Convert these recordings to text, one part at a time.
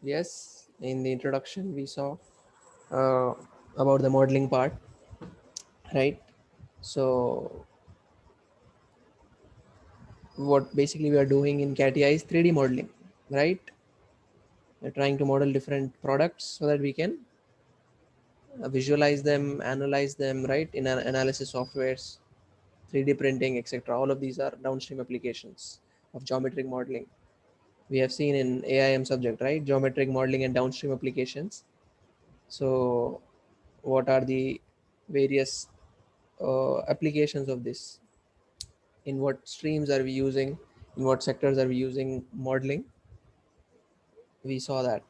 Yes, in the introduction we saw uh, about the modeling part, right? So what basically we are doing in CATIA is 3D modeling, right? We're trying to model different products so that we can visualize them, analyze them, right? In analysis softwares, 3D printing, etc. All of these are downstream applications of geometric modeling. We have seen in AIM subject, right? Geometric modeling and downstream applications. So, what are the various applications of this? In what streams are we using? In what sectors are we using modeling? We saw that.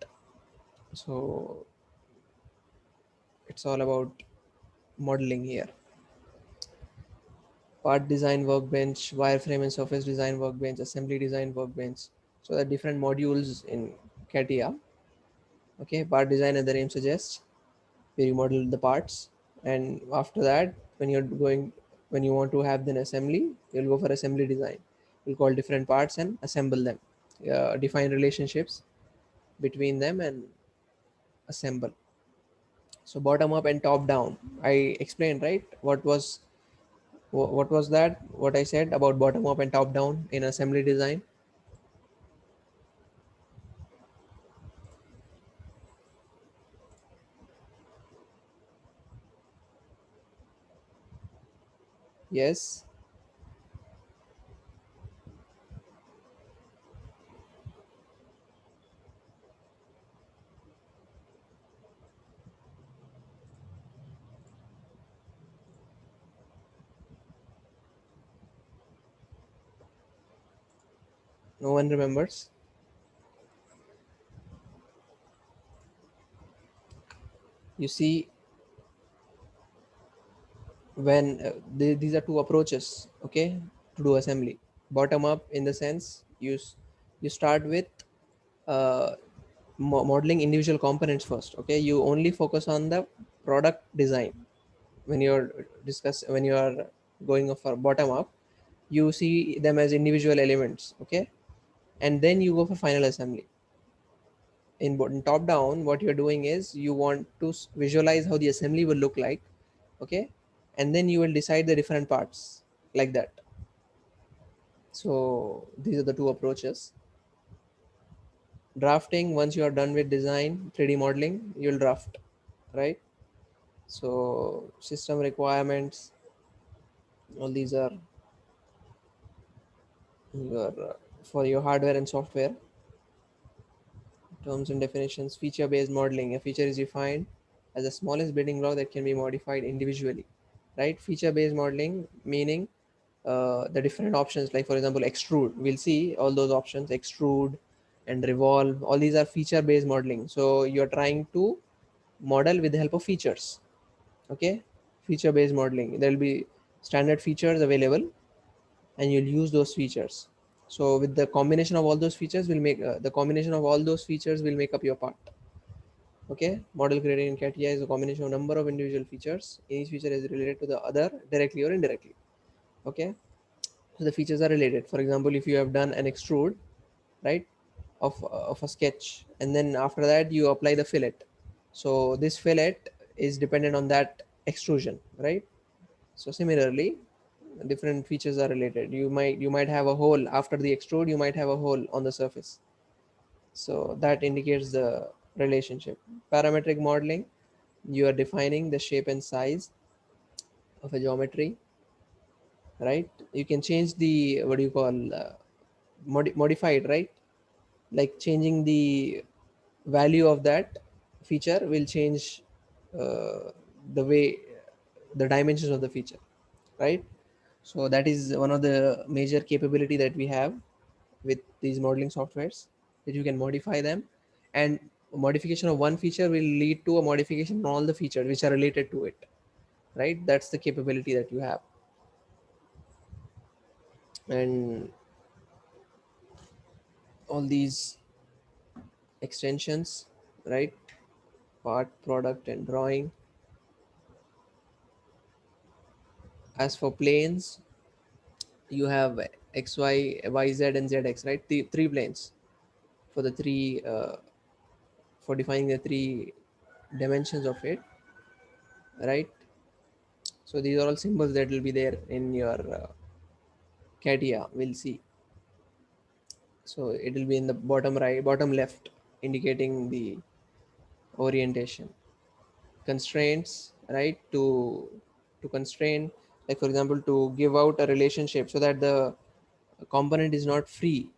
So, it's all about modeling here. Part design workbench, wireframe and surface design workbench, assembly design workbench. So, the different modules in CATIA. Okay, part design, as the name suggests, where you model the parts, and after that, when you want to have an assembly, you'll go for assembly design. You'll call different parts and assemble them, define relationships between them and assemble. So bottom up and top down, I explained, right? What was that, what I said about bottom up and top down in assembly design? Yes. No one remembers. You see, when these are two approaches, okay, to do assembly. Bottom up, in the sense you start with uh, modeling individual components first. Okay, you only focus on the product design when when you are going for bottom up. You see them as individual elements, okay, and then you go for final assembly. In top down, what you're doing is you want to visualize how the assembly will look like, okay, and then you will decide the different parts, like that. So these are the two approaches. Drafting, once you are done with design 3D modeling, you'll draft, right? So system requirements, all these are your for your hardware and software. Terms and definitions. Feature based modeling, a feature is defined as the smallest building block that can be modified individually, right? Feature based modeling meaning the different options, like for example extrude, we'll see all those options, extrude and revolve, all these are feature based modeling. So you're trying to model with the help of features, okay. Feature based modeling, there will be standard features available and you'll use those features. So with the combination of all those features will make the combination of all those features will make up your part. Okay, model created in CATIA is a combination of number of individual features. Each feature is related to the other directly or indirectly. Okay, so the features are related. For example, if you have done an extrude, right, of a sketch, and then after that you apply the fillet. So this fillet is dependent on that extrusion, right? So similarly, different features are related. You might have a hole after the extrude. You might have a hole on the surface. So that indicates the relationship. Parametric modeling, you are defining the shape and size of a geometry, right? You can change the, what do you call, modify it, right? Like changing the value of that feature will change the way, the dimensions of the feature, right? So that is one of the major capability that we have with these modeling softwares, that you can modify them, and modification of one feature will lead to a modification on all the features which are related to it, right? That's the capability that you have. And all these extensions, right? Part, product and drawing. As for planes, you have x, y, y, z and zx, right? The three planes for the three for defining the three dimensions of it, right? So these are all symbols that will be there in your CATIA. We'll see. So it will be in the bottom right, bottom left, indicating the orientation. Constraints, right? To constrain, like for example, to give out a relationship so that the component is not free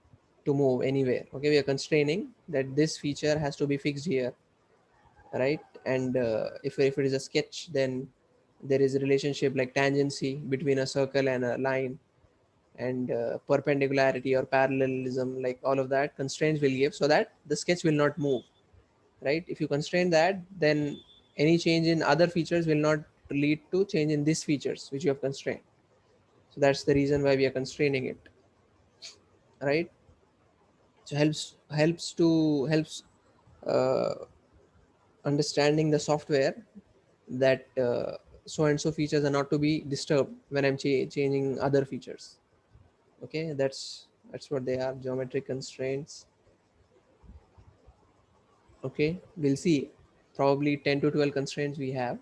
to move anywhere. Okay, we are constraining that this feature has to be fixed here, right? And if it is a sketch, then there is a relationship like tangency between a circle and a line, and perpendicularity or parallelism, like all of that constraints will give so that the sketch will not move, right? If you constrain that, then any change in other features will not lead to change in these features which you have constrained. So that's the reason why we are constraining it, right? So helps uh, understanding the software that so and so features are not to be disturbed when I'm changing other features. Okay, that's what they are, geometric constraints. Okay, we'll see probably 10 to 12 constraints we have.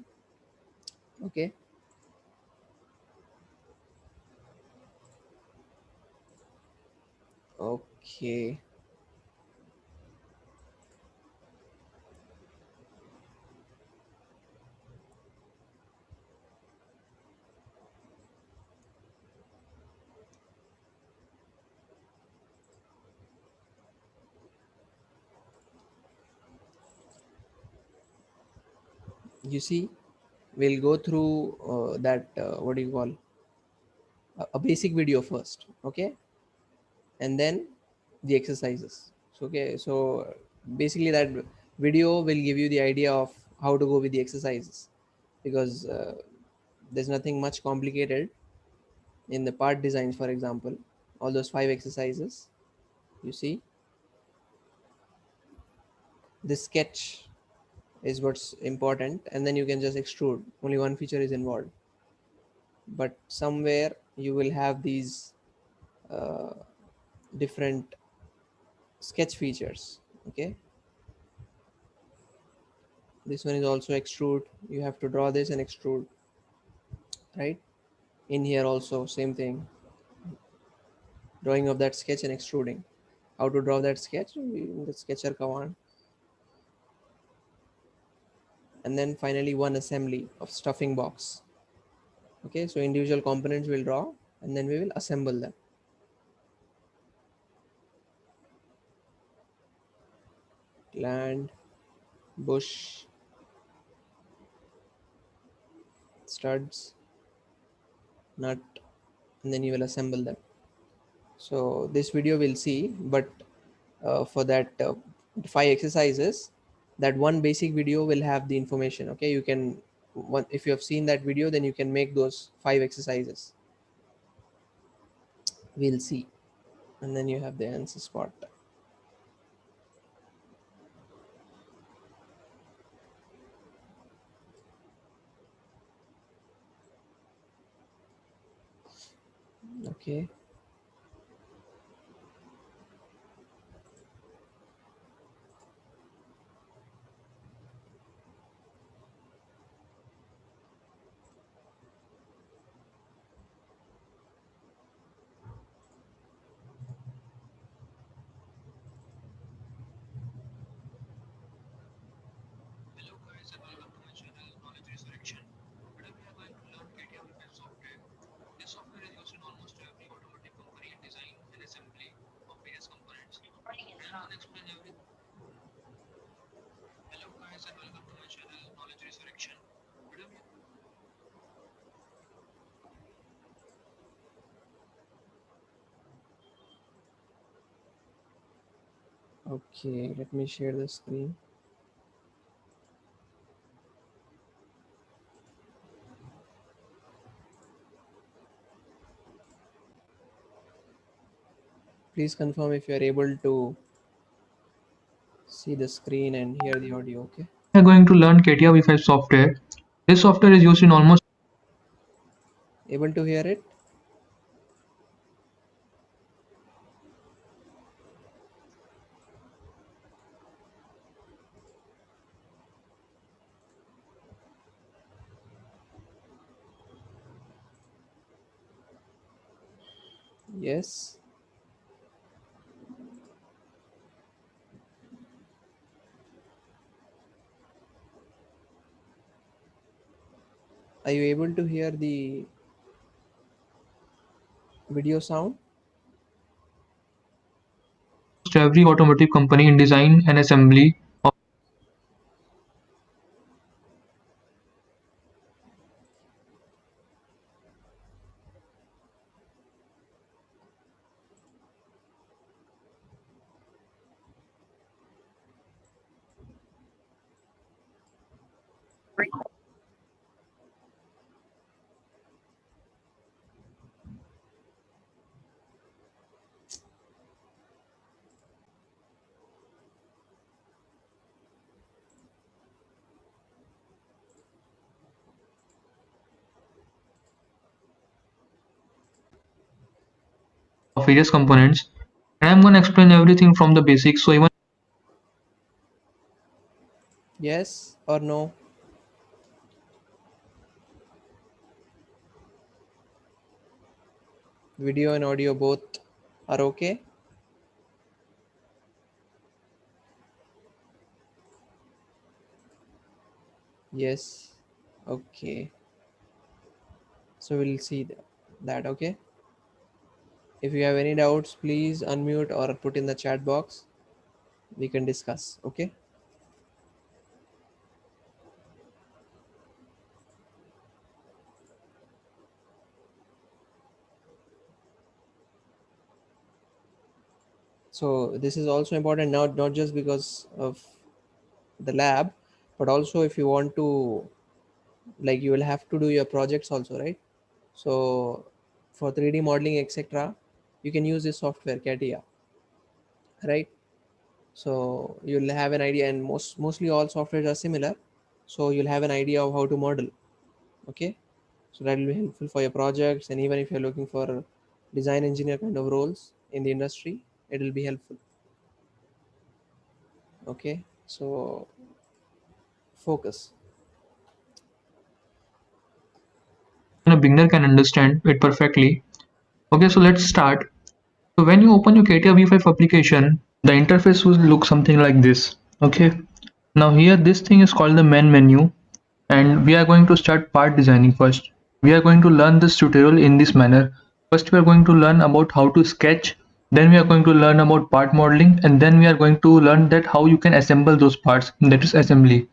Okay, okay. You see, we'll go through that what do you call, a basic video first. Okay, and then the exercises. So, okay, so basically that video will give you the idea of how to go with the exercises, because there's nothing much complicated in the part designs. For example, all those five exercises, you see, this sketch is what's important, and then you can just extrude, only one feature is involved, but somewhere you will have these uh, different sketch features. Okay, this one is also extrude, you have to draw this and extrude, right? In here also same thing, drawing of that sketch and extruding. How to draw that sketch in the sketcher command. And then finally one assembly of stuffing box. Okay, so individual components will draw, and then we will assemble them. Land, bush, studs, nut, and then you will assemble them. So this video will see, but for that five exercises, that one basic video will have the information. Okay, you can if you have seen that video, then you can make those five exercises. We'll see, and then you have the answer spot. Okay, okay, let me share the screen. Please confirm if you are able to see the screen and hear the audio. Okay, We are going to learn CATIA V5 software. This software is used in almost able to hear it? Yes. Are you able to hear the video sound? Almost every automotive company in design and assembly of various components, and I'm gonna explain everything from the basics. So even Yes or no? Video and audio both are okay? Yes. Okay. So we'll see that, okay? If you have any doubts, please unmute or put in the chat box. We can discuss, okay? So this is also important now, not just because of the lab, but also if you want to, like, you will have to do your projects also, right? So for 3D modeling, etc., you can use this software, CATIA, right? So you'll have an idea, and mostly all softwares are similar. So you'll have an idea of how to model, okay? So that will be helpful for your projects, and even if you're looking for design engineer kind of roles in the industry, it will be helpful, okay? So focus. a beginner can understand it perfectly. Okay, so let's start. So when you open your CATIA V5 application, the interface will look something like this. Okay. Now here this thing is called the main menu, and we are going to start part designing first. We are going to learn this tutorial in this manner. First we are going to learn about how to sketch, then we are going to learn about part modeling, and then we are going to learn that how you can assemble those parts, that is assembly.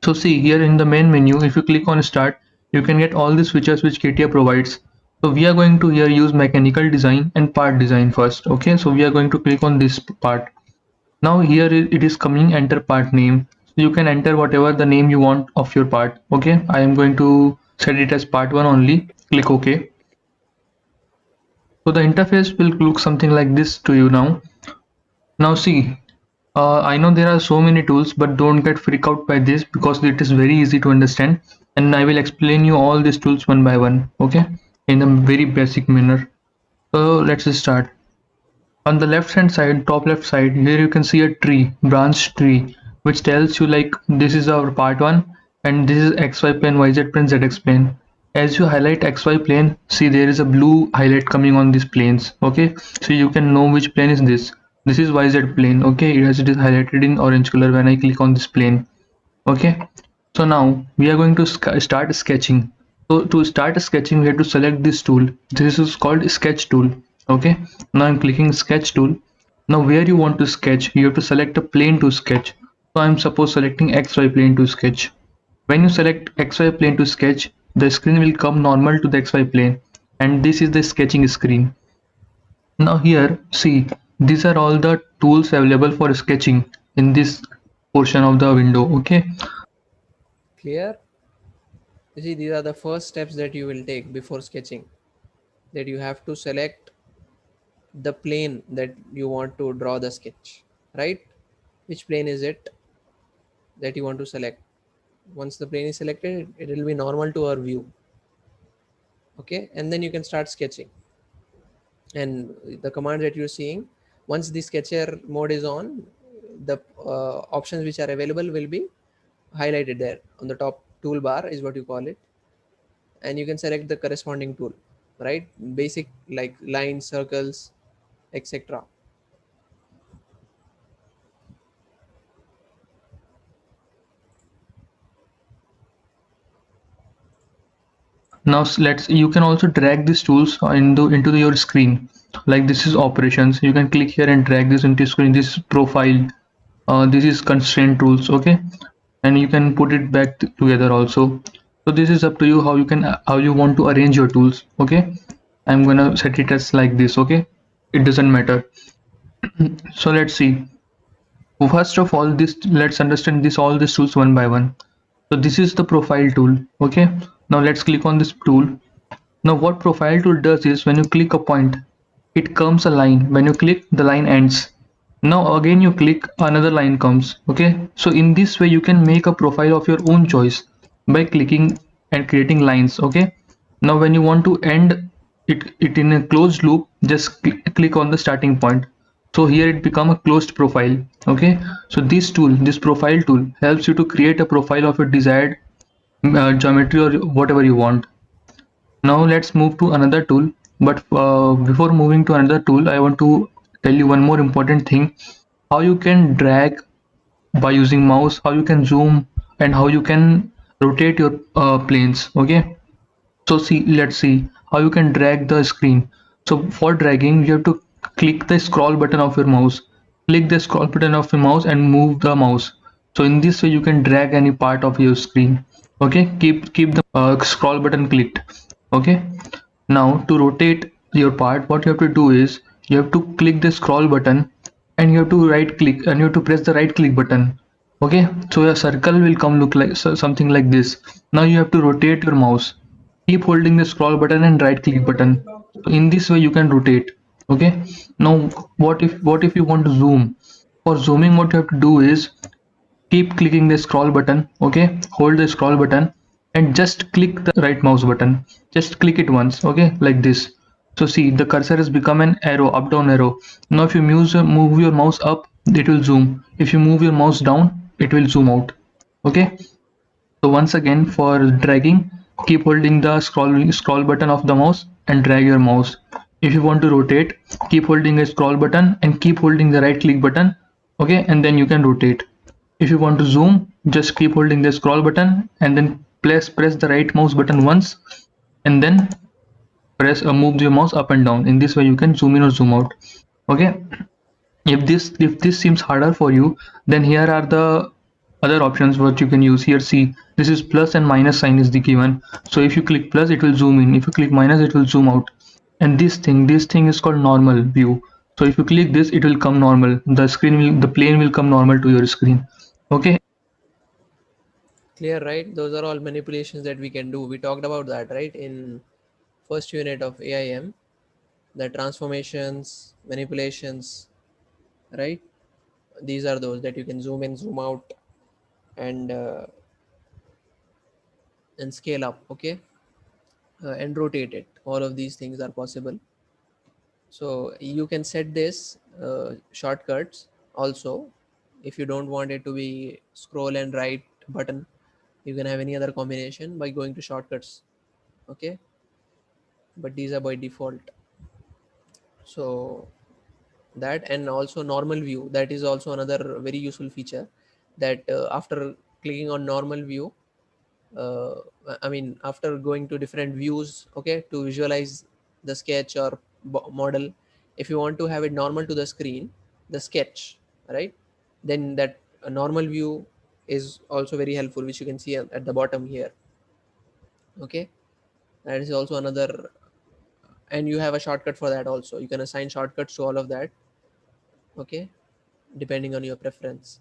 So see here in the main menu, if you click on start, you can get all these features which CATIA provides. So we are going to here use mechanical design and part design first. Okay, so we are going to click on this part. Now here it is coming enter part name. So you can enter whatever the name you want of your part. Okay, I am going to set it as part 1 only. Click OK. So the interface will look something like this to you now. Now see, I know there are so many tools, but don't get freaked out by this because it is very easy to understand, and I will explain you all these tools one by one, okay, in a very basic manner. So let's start. On the left hand side, top left side, here you can see a tree, branch tree, which tells you like this is our part 1 and this is XY plane, YZ plane, ZX plane. As you highlight XY plane, see there is a blue highlight coming on these planes, okay? So you can know which plane is this. This is YZ plane, okay? It is highlighted in orange color when I click on this plane, okay? So now we are going to start sketching. So to start sketching, we have to select this tool. This is called sketch tool. Okay. Now I'm clicking sketch tool. Now where you want to sketch, you have to select a plane to sketch. So I'm suppose selecting XY plane to sketch. When you select XY plane to sketch, the screen will come normal to the XY plane. And this is the sketching screen. Now here, see, these are all the tools available for sketching in this portion of the window. Okay. Clear? You see, these are the first steps that you will take before sketching. That you have to select the plane that you want to draw the sketch, right? Which plane is it that you want to select? Once the plane is selected, it will be normal to our view, okay? And then you can start sketching. And the command that you're seeing, once the sketcher mode is on, the options which are available will be highlighted there on the top toolbar is what you call it, and you can select the corresponding tool, right? Basic like lines, circles, etc. Now let's you can also drag these tools into your screen. Like this is operations. You can click here and drag this into screen. This is profile. This is constraint tools. Okay, and you can put it back together also. So this is up to you how you want to arrange your tools. Okay, I'm gonna set it as like this. Okay, it doesn't matter. So let's see. First of all, this let's understand this all these tools one by one. So this is the profile tool. Okay, now let's click on this tool. Now what profile tool does is when you click a point, it comes a line. When you click, the line ends. Now again you click, another line comes. Okay, so in this way you can make a profile of your own choice by clicking and creating lines. Okay, now when you want to end it in a closed loop, just click on the starting point. So here it become a closed profile. Okay, so this profile tool helps you to create a profile of your desired geometry or whatever you want. Now let's move to another tool. But before moving to another tool, I want to tell you one more important thing. How you can drag by using mouse, how you can zoom, and how you can rotate your planes. Okay. So let's see how you can drag the screen. So for dragging, you have to click the scroll button of your mouse. Click the scroll button of your mouse and move the mouse. So in this way, you can drag any part of your screen. Okay, keep the scroll button clicked. Okay. Now to rotate your part, what you have to do is you have to click the scroll button and you have to right click and you have to press the right click button. Okay, so a circle will come look like something like this. Now you have to rotate your mouse. Keep holding the scroll button and right click button. So in this way you can rotate. Okay. Now what if you want to zoom? For zooming, what you have to do is keep clicking the scroll button. Okay, hold the scroll button and just click the right mouse button. Just click it once. Okay, like this. So see, the cursor has become an arrow, up down arrow. Now if you move your mouse up, it will zoom. If you move your mouse down, it will zoom out. Okay, so once again, for dragging, keep holding the scroll button of the mouse and drag your mouse. If you want to rotate, keep holding a scroll button and keep holding the right click button. Okay, and then you can rotate. If you want to zoom, just keep holding the scroll button and then press the right mouse button once, and then move your mouse up and down. In this way, you can zoom in or zoom out. Okay. If this seems harder for you, then here are the other options what you can use. Here, see, this is plus and minus sign is the given. So if you click plus, it will zoom in. If you click minus, it will zoom out. And this thing is called normal view. So if you click this, it will come normal. The plane will come normal to your screen. Okay. Clear, right? Those are all manipulations that we can do. We talked about that, right, in first unit of AIM, the transformations, manipulations, right? These are those that you can zoom in, zoom out, and uh, and scale up. Okay, and rotate it. All of these things are possible. So you can set this shortcuts also. If you don't want it to be scroll and right button, you can have any other combination by going to shortcuts. Okay, but these are by default. So that, and also normal view, that is also another very useful feature, that after clicking on normal view, uh, I mean after going to different views, okay, to visualize the sketch or model, if you want to have it normal to the screen, the sketch, right, then that normal view is also very helpful, which you can see at the bottom here. Okay, that is also another, and you have a shortcut for that also. You can assign shortcuts to all of that. Okay, depending on your preference.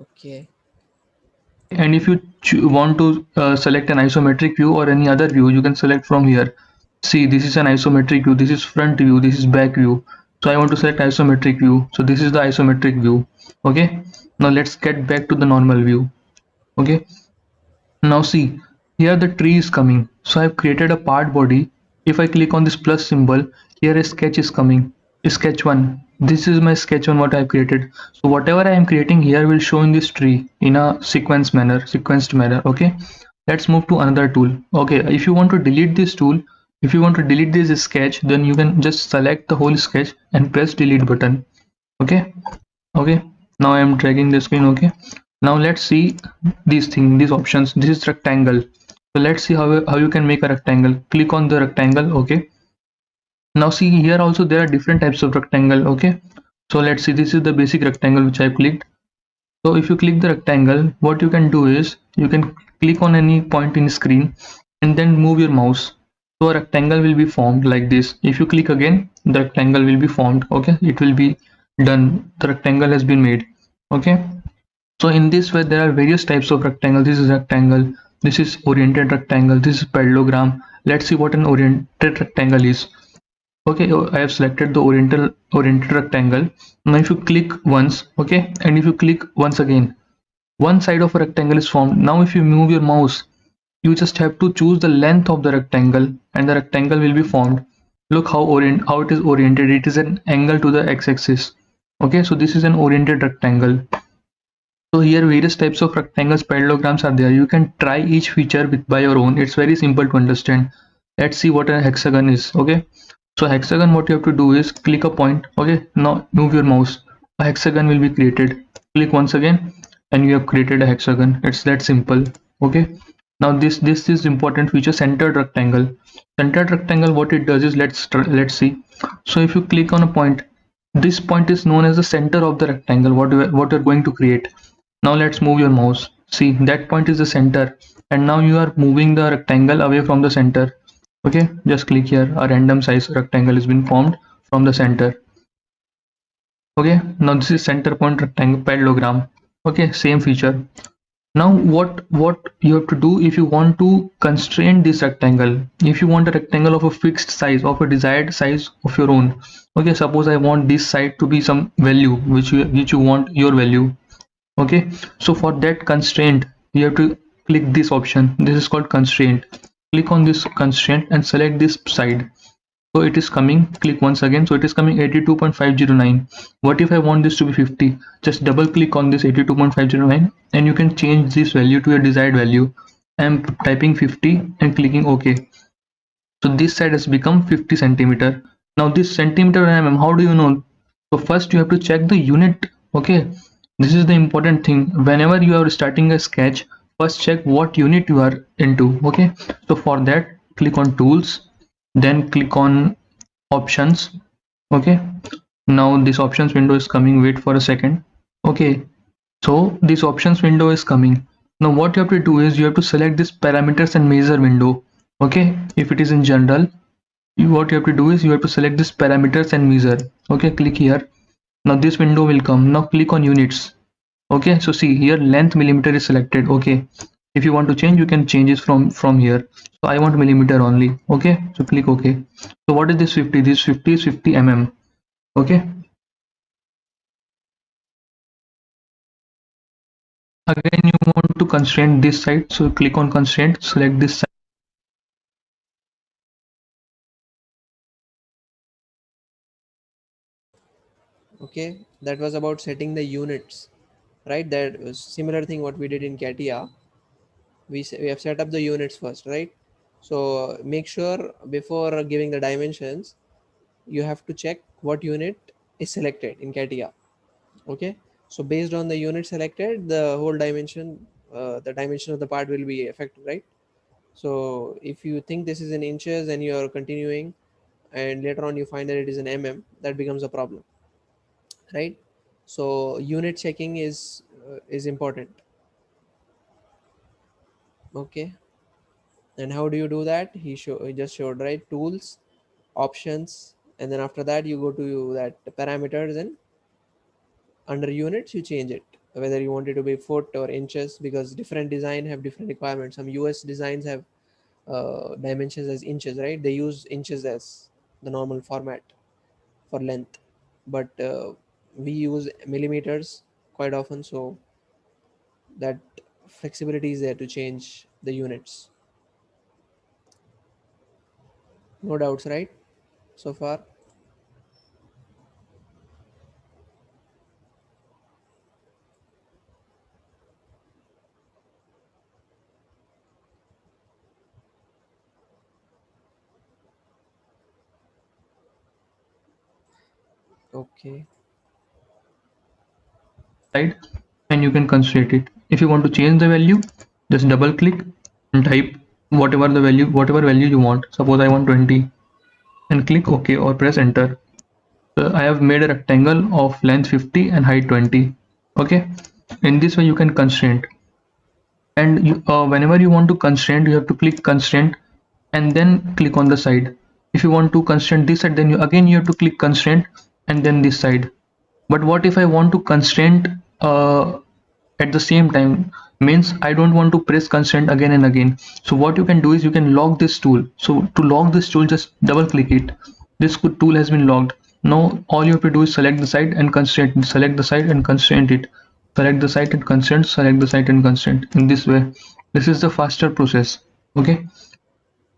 Okay. And if you want to select an isometric view or any other view, you can select from here. See, this is an isometric view, this is front view, this is back view. So I want to select isometric view. So this is the isometric view. Okay. Now let's get back to the normal view. Okay. Now see, here the tree is coming. So I've created a part body. If I click on this plus symbol, here a sketch is coming. Sketch 1. This is my sketch 1 what I've created. So whatever I am creating here will show in this tree in a sequenced manner. Okay. Let's move to another tool. Okay, if you want to delete this tool, if you want to delete this sketch, then you can just select the whole sketch and press delete button. Okay, okay, now I am dragging the screen. Okay, now let's see these options. This is rectangle, so let's see how you can make a rectangle. Click on the rectangle. Okay, now see here also there are different types of rectangle. Okay, so let's see, this is the basic rectangle which I clicked. So if you click the rectangle, what you can do is you can click on any point in screen and then move your mouse. So a rectangle will be formed like this. If you click again, the rectangle will be formed. Okay, it will be done. The rectangle has been made. Okay. So in this way, there are various types of rectangle. This is rectangle. This is oriented rectangle. This is parallelogram. Let's see what an oriented rectangle is. Okay, I have selected the oriented rectangle. Now if you click once, okay, and if you click once again, one side of a rectangle is formed. Now if you move your mouse, you just have to choose the length of the rectangle and the rectangle will be formed. Look how it is oriented. It is an angle to the x-axis. Okay, so this is an oriented rectangle. So here various types of rectangles, parallelograms are there. You can try each feature by your own. It's very simple to understand. Let's see what a hexagon is. Okay, so hexagon, what you have to do is click a point. Okay, now move your mouse. A hexagon will be created. Click once again and you have created a hexagon. It's that simple. Okay, now this is important feature, centered rectangle. Centered rectangle, what it does is let's see. So if you click on a point, this point is known as the center of the rectangle, what you're going to create. Now let's move your mouse. See, that point is the center, and now you are moving the rectangle away from the center. Okay, just click here. A random size rectangle has been formed from the center. Okay, now this is center point rectangle parallelogram. Okay, same feature. Now what you have to do if you want to constrain this rectangle, if you want a rectangle of a fixed size, of a desired size of your own. Okay, suppose I want this side to be some value which you want your value. Okay, so for that constraint you have to click this option. This is called constraint. Click on this constraint and select this side. So it is coming. Click once again. So it is coming 82.509. What if I want this to be 50? Just double click on this 82.509 and you can change this value to your desired value. I am typing 50 and clicking OK. So this side has become 50 centimeter. Now this centimeter and mm, how do you know? So first you have to check the unit. Okay, this is the important thing. Whenever you are starting a sketch, first check what unit you are into. Okay, so for that click on tools, then click on options. Okay, now this options window is coming. Wait for a second. Okay, so this options window is coming. Now what you have to do is you have to select this parameters and measure window. Okay, if it is in general, what you have to do is you have to select this parameters and measure. Okay, click here. Now this window will come. Now click on units. Okay, so see here length millimeter is selected. Okay, if you want to change, you can change it from here. So I want millimeter only. Okay, so click OK. So what is this 50? This 50 is 50 mm. Okay, again you want to constrain this side, so click on constraint, select this side. Okay, that was about setting the units, right? That was similar thing what we did in CATIA. We have set up the units first, right? So make sure before giving the dimensions, you have to check what unit is selected in CATIA. Okay, so based on the unit selected, the whole dimension, the dimension of the part will be affected, right? So if you think this is in inches and you are continuing, and later on you find that it is in that becomes a problem, right? So unit checking is important. Okay, and how do you do that? He just showed, right? Tools, options, and then after that you go to that parameters, and under units you change it, whether you want it to be foot or inches, because different design have different requirements. Some US designs have dimensions as inches, right? They use inches as the normal format for length, but we use millimeters quite often, so that flexibility is there to change the units. No doubts, right, so far? Okay. side, and you can constrain it. If you want to change the value, just double click and type whatever value you want. Suppose I want 20 and click OK or press enter. So I have made a rectangle of length 50 and height 20. Okay. In this way you can constrain, and whenever you want to constrain, you have to click constraint and then click on the side. If you want to constrain this side, then you have to click constraint and then this side. But what if I want to constraint at the same time? Means I don't want to press constraint again and again. So what you can do is you can lock this tool. So to lock this tool, just double click it. This tool has been locked. Now all you have to do is select the side and constraint, select the side and constraint it, select the side and constraint, select the side and constraint. In this way, this is the faster process. Okay.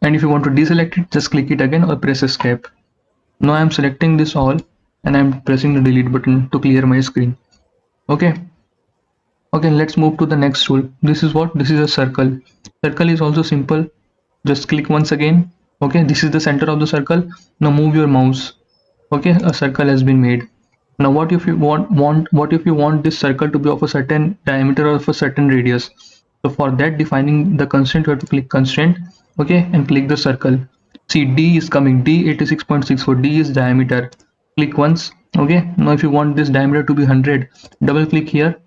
And if you want to deselect it, just click it again or press escape. Now I'm selecting this all and I'm pressing the delete button to clear my screen. Okay. Okay, let's move to the next tool. This is what? This is a circle. Circle is also simple. Just click once again. Okay, this is the center of the circle. Now move your mouse. Okay, a circle has been made. Now what if you want this circle to be of a certain diameter or of a certain radius? So for that, defining the constraint, you have to click constraint, okay, and click the circle. See, D is coming. D 86.64. D is diameter. Click once. Okay. Now if you want this diameter to be 100, double click here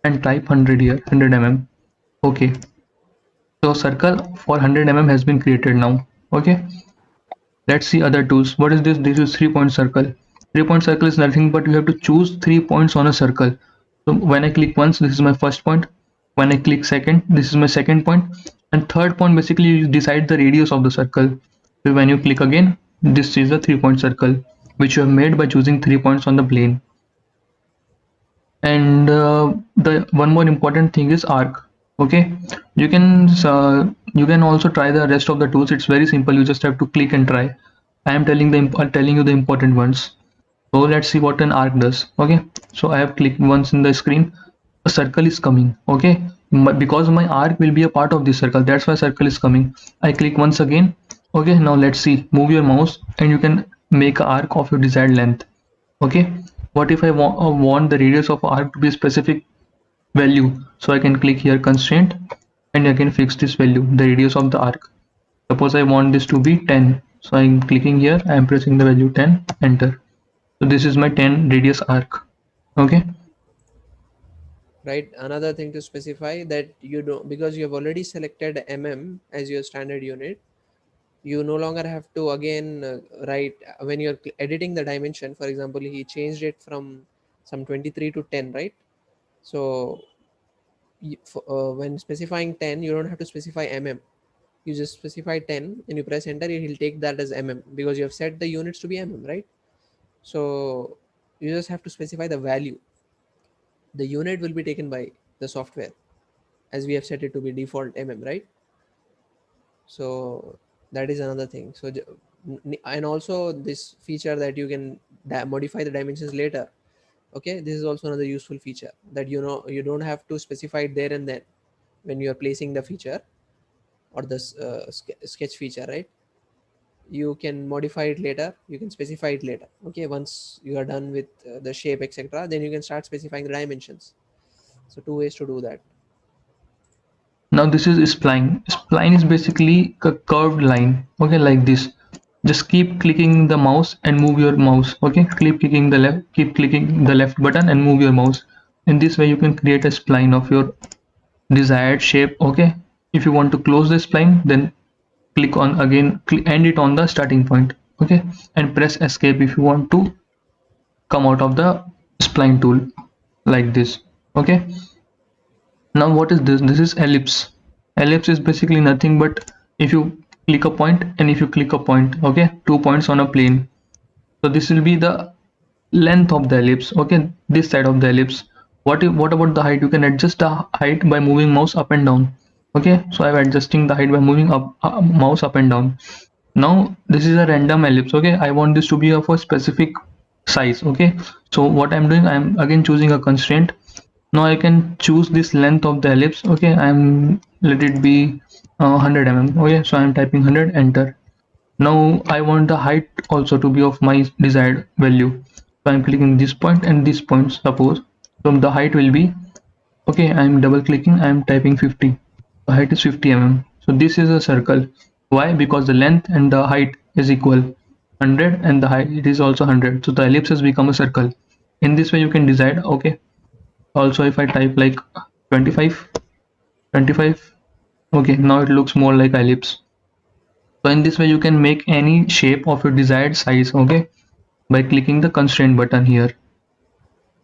and type 100 here, 100 mm. Okay. So circle for 100 mm has been created now. Okay. Let's see other tools. What is this? This is 3-point circle. 3-point circle is nothing but you have to choose 3 points on a circle. So when I click once, this is my first point. When I click second, this is my second point. And third point, basically you decide the radius of the circle. So when you click again, this is a 3-point circle, which you have made by choosing 3 points on the plane. And the one more important thing is arc. Okay, you can also try the rest of the tools. It's very simple. You just have to click and try. I am telling you the important ones. So let's see what an arc does. Okay, so I have clicked once in the screen, a circle is coming. Okay, because my arc will be a part of this circle, that's why circle is coming. I click once again. Okay, now let's see. Move your mouse and you can make an arc of your desired length. Okay, what if I want the radius of arc to be a specific value? So I can click here constraint and I can fix this value, the radius of the arc. Suppose I want this to be 10, so I'm clicking here, I am pressing the value 10, enter. So this is my 10 radius arc. Okay. Right. Another thing to specify that you don't, because you have already selected as your standard unit, you no longer have to again write when you're editing the dimension. For example, he changed it from some 23 to 10, right? So when specifying 10, you don't have to specify you just specify 10 and you press enter, he'll take that as because you have set the units to be right? So you just have to specify the value. The unit will be taken by the software as we have set it to be default right? So that is another thing. So and also this feature that you can modify the dimensions later. Okay, this is also another useful feature that you don't have to specify it there and then when you are placing the feature or this sketch feature, right? You can modify it later, you can specify it later. Okay, once you are done with the shape, etc., then you can start specifying the dimensions. So two ways to do that. Now this is spline. Spline is basically a curved line. Okay, like this. Just keep clicking the mouse and move your mouse. Okay, keep clicking the left button and move your mouse. In this way you can create a spline of your desired shape. Okay, if you want to close the spline, then click on again, end it on the starting point. Okay, and press escape if you want to come out of the spline tool, like this. Okay, now what is this? This is ellipse. Ellipse is basically nothing but if you click a point and if you click a point, okay, 2 points on a plane. So this will be the length of the ellipse. Okay, this side of the ellipse. What about the height? You can adjust the height by moving mouse up and down. Okay, so I'm adjusting the height by moving mouse up and down. Now this is a random ellipse. Okay, I want this to be of a specific size. Okay, so what I'm doing, I'm again choosing a constraint. Now I can choose this length of the ellipse. Okay, let it be 100 mm. Okay, so I'm typing 100, enter. Now I want the height also to be of my desired value. So I'm clicking this point and this point, suppose. So the height will be, okay, I'm double clicking, I'm typing 50. The height is 50 mm. So this is a circle. Why? Because the length and the height is equal. 100 and the height it is also 100. So the ellipse has become a circle. In this way you can decide, okay. Also if I type like 25, 25, okay, now it looks more like ellipse. So in this way you can make any shape of your desired size, okay, by clicking the constraint button here.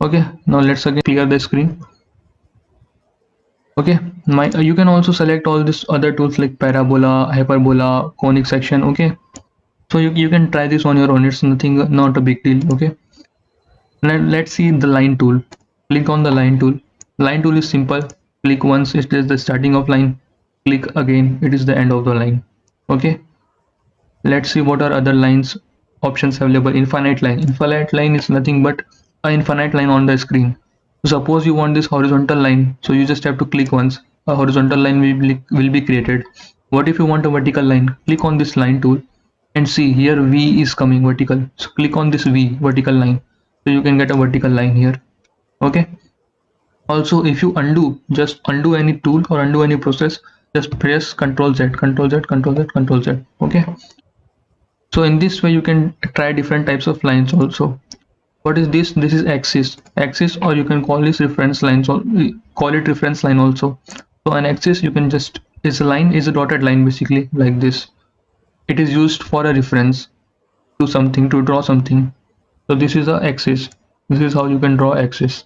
Okay, now let's again clear the screen. Okay, you can also select all these other tools like parabola, hyperbola, conic section. Okay, so you can try this on your own. It's nothing, not a big deal. Okay, let's see the line tool. Click on the line tool. Line tool is simple. Click once, it is the starting of line. Click again, it is the end of the line. Okay, let's see what are other lines options available. Infinite line. Infinite line is nothing but an infinite line on the screen. So suppose you want this horizontal line, so you just have to click once. A horizontal line will be created. What if you want a vertical line? Click on this line tool and see here V is coming vertical. So click on this V vertical line. So you can get a vertical line here. Okay. Also, if you undo, just undo any tool or undo any process, just press Ctrl Z, Ctrl Z, Ctrl Z, Ctrl Z. Okay. So in this way you can try different types of lines also. What is this? This is axis, or you can call this reference lines, or call it reference line also. So an axis you can just, is a line, is a dotted line basically like this. It is used for a reference to something, to draw something. So this is a axis. This is how you can draw axis.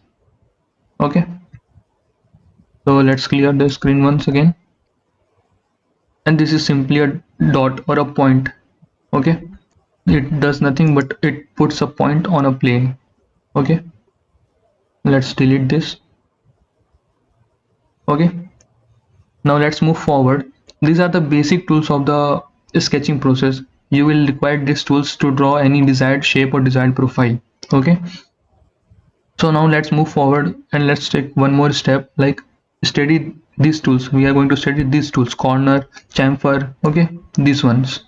Okay, so let's clear the screen once again. And this is simply a dot or a point. Okay, it does nothing but it puts a point on a plane. Okay, let's delete this. Okay, now let's move forward. These are the basic tools of the sketching process. You will require these tools to draw any desired shape or desired profile. Okay, so now let's move forward and let's take one more step, like study these tools. We are going to study these tools: corner, chamfer. Okay, these ones.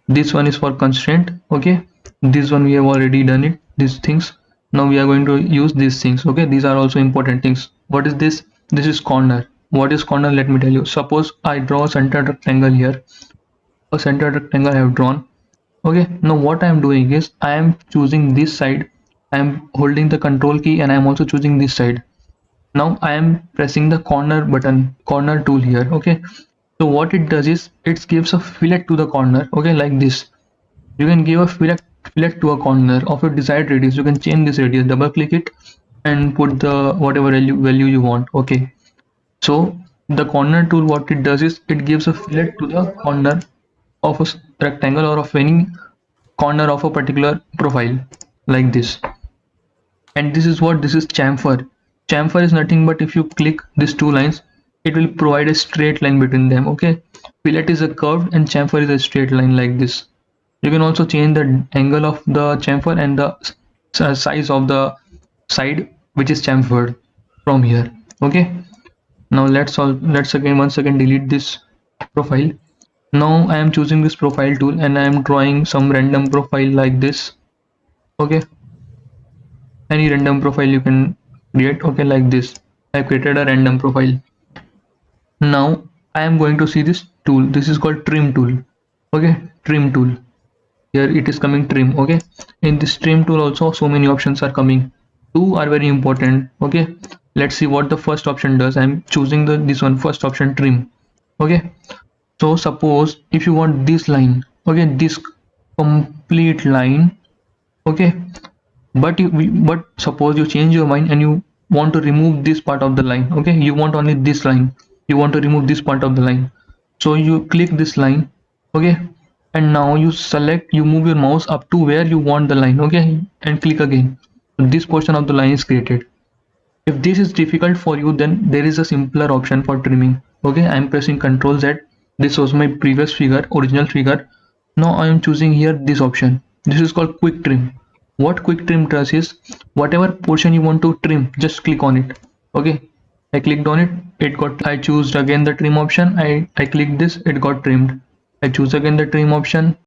This one is for constraint. Okay, this one we have already done it, these things. Now we are going to use these things. Okay, these are also important things. What is this? This is corner. What is corner? Let me tell you. Suppose I draw a center rectangle here. A center rectangle I have drawn. Okay, now what I am doing is I am choosing this side. I am holding the control key and I am also choosing this side. Now I am pressing the corner button, corner tool here. Okay, so what it does is it gives a fillet to the corner. Okay, like this. You can give a fillet to a corner of your desired radius. You can change this radius, double click it and put the whatever value you want. Okay, so the corner tool, what it does is it gives a fillet to the corner of a rectangle or of any corner of a particular profile like this. And this is what, this is chamfer. Chamfer is nothing but if you click these two lines, it will provide a straight line between them. Okay, fillet is a curved and chamfer is a straight line like this. You can also change the angle of the chamfer and the size of the side which is chamfered from here. Okay, now let's again once again delete this profile. Now I am choosing this profile tool and I am drawing some random profile like this. Okay, any random profile you can create. Okay, like this. I created a random profile. Now I am going to see this tool. This is called trim tool. Okay, trim tool. Here it is coming trim. Okay, in this trim tool also so many options are coming. Two are very important. Okay, let's see what the first option does. I'm choosing this one, first option, trim. Okay, so suppose if you want this line, okay, this complete line, okay, but suppose you change your mind and you want to remove this part of the line. Okay, you want only this line, you want to remove this part of the line, so you click this line. Okay, and now you select, you move your mouse up to where you want the line. Okay, and click again. This portion of the line is created. If this is difficult for you, then there is a simpler option for trimming. Okay, I am pressing Ctrl Z. This was my previous figure, original figure. Now I am choosing here this option. This is called quick trim. What quick trim does is whatever portion you want to trim, just click on it. Okay, I clicked on it, it got, I choose again the trim option. I click this, it got trimmed. I choose again the trim option,